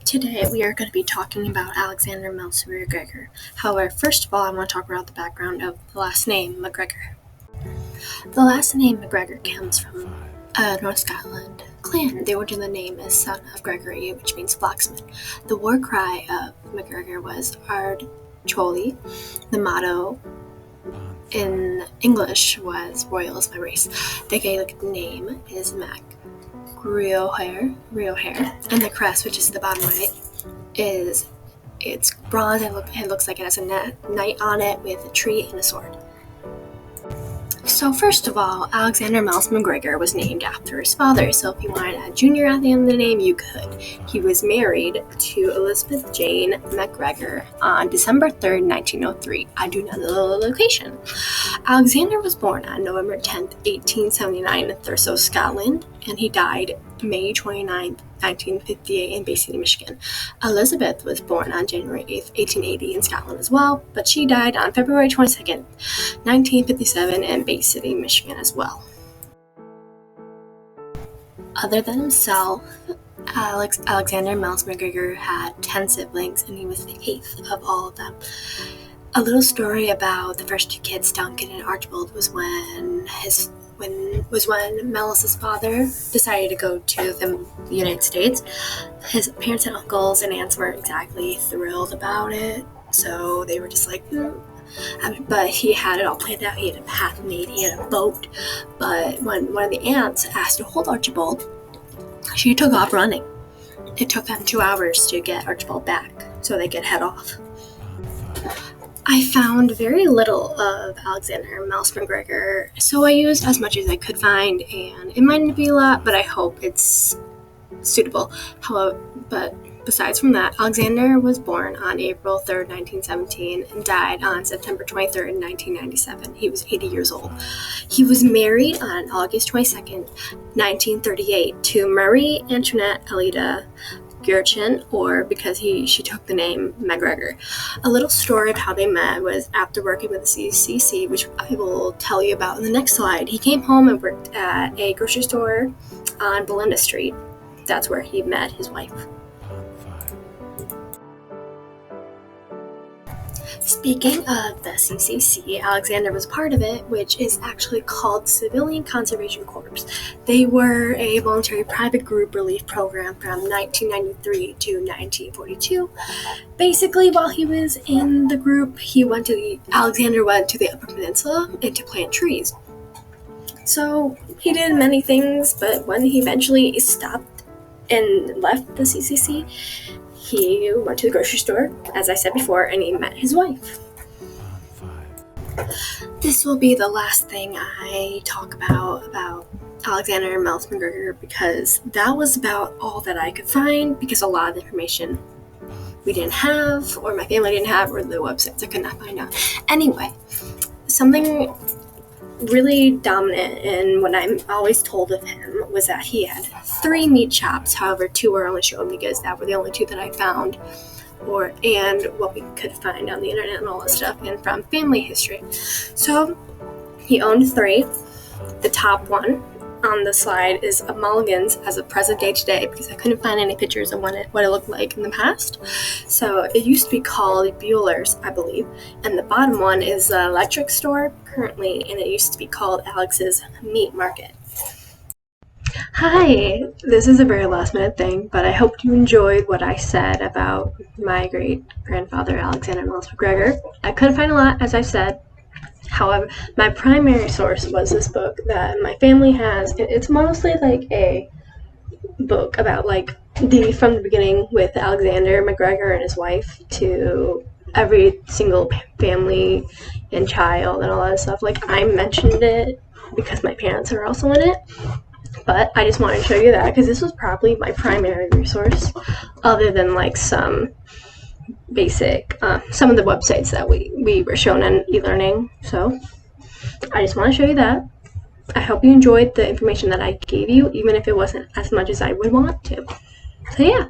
Today we are going to be talking about Alexander Mellis MacGregor. However, first of all, I want to talk about the background of the last name MacGregor. The last name MacGregor comes from North Scotland clan. The original name is son of Gregory, which means blacksmith. The war cry of MacGregor was Ard Choli. The motto in English was Royal is my race. The Gaelic name is Mac. Real hair, and the crest, which is the bottom right, it's bronze and it looks like it has a knight on it with a tree and a sword. So first of all, Alexander Mellis MacGregor was named after his father, so if you wanted a junior at the end of the name, you could. He was married to Elizabeth Jane MacGregor on December 3rd, 1903. I do not know the location. Alexander was born on November 10th, 1879 in Thurso, Scotland, and he died May 29th, 1958 in Bay City, Michigan. Elizabeth was born on January 8th, 1880 in Scotland as well, but she died on February 22nd, 1957 in Bay City, Michigan as well. Other than himself, Alexander Mellis MacGregor had 10 siblings, and he was the 8th of all of them. A little story about the first two kids, Duncan and Archibald, was when Mellis's father decided to go to the United States. His parents and uncles and aunts weren't exactly thrilled about it, so they were just like, but he had it all planned out. He had a path made, he had a boat, but when one of the aunts asked to hold Archibald, she took off running. It took them 2 hours to get Archibald back so they could head off. I found very little of Alexander Mellis MacGregor, so I used as much as I could find, and it might not be a lot, but I hope it's suitable. However, but besides from that, Alexander was born on April 3rd, 1917, and died on September 23rd, 1997. He was 80 years old. He was married on August 22nd, 1938, to Marie Antoinette Alida Gurchin, or because she took the name MacGregor. A little story of how they met was after working with the CCC, which I will tell you about in the next slide. He came home and worked at a grocery store on Belinda Street. That's where he met his wife. Speaking of the CCC, Alexander was part of it, which is actually called Civilian Conservation Corps. They were a voluntary private group relief program from 1993 to 1942. Basically, while he was in the group, Alexander went to the Upper Peninsula and to plant trees. So he did many things, but when he eventually stopped and left the CCC, he went to the grocery store, as I said before, and he met his wife. This will be the last thing I talk about Alexander Mellis MacGregor, because that was about all that I could find, because a lot of the information we didn't have, or my family didn't have, or the websites I could not find out. Anyway, something really dominant in what I'm always told of him was that he had 3 meat shops. However, 2 were only shown because that were the only 2 that I found, and what we could find on the internet and all that stuff, and from family history. So he owned 3. The top one on the slide is a Mulligan's as of present day today, because I couldn't find any pictures of what it looked like in the past. So it used to be called Bueller's, I believe, and the bottom one is the electric store currently, and it used to be called Alex's Meat Market. Hi, this is a very last minute thing, but I hope you enjoyed what I said about my great grandfather Alexander Mellis MacGregor. I couldn't find a lot, as I said. However, my primary source was this book that my family has. It's mostly like a book about from the beginning with Alexander MacGregor and his wife to every single family and child and all that stuff. I mentioned it because my parents are also in it, but I just wanted to show you that because this was probably my primary resource, other than some basic, some of the websites that we were shown on e-learning. So I just want to show you that. I hope you enjoyed the information that I gave you, even if it wasn't as much as I would want to. So yeah.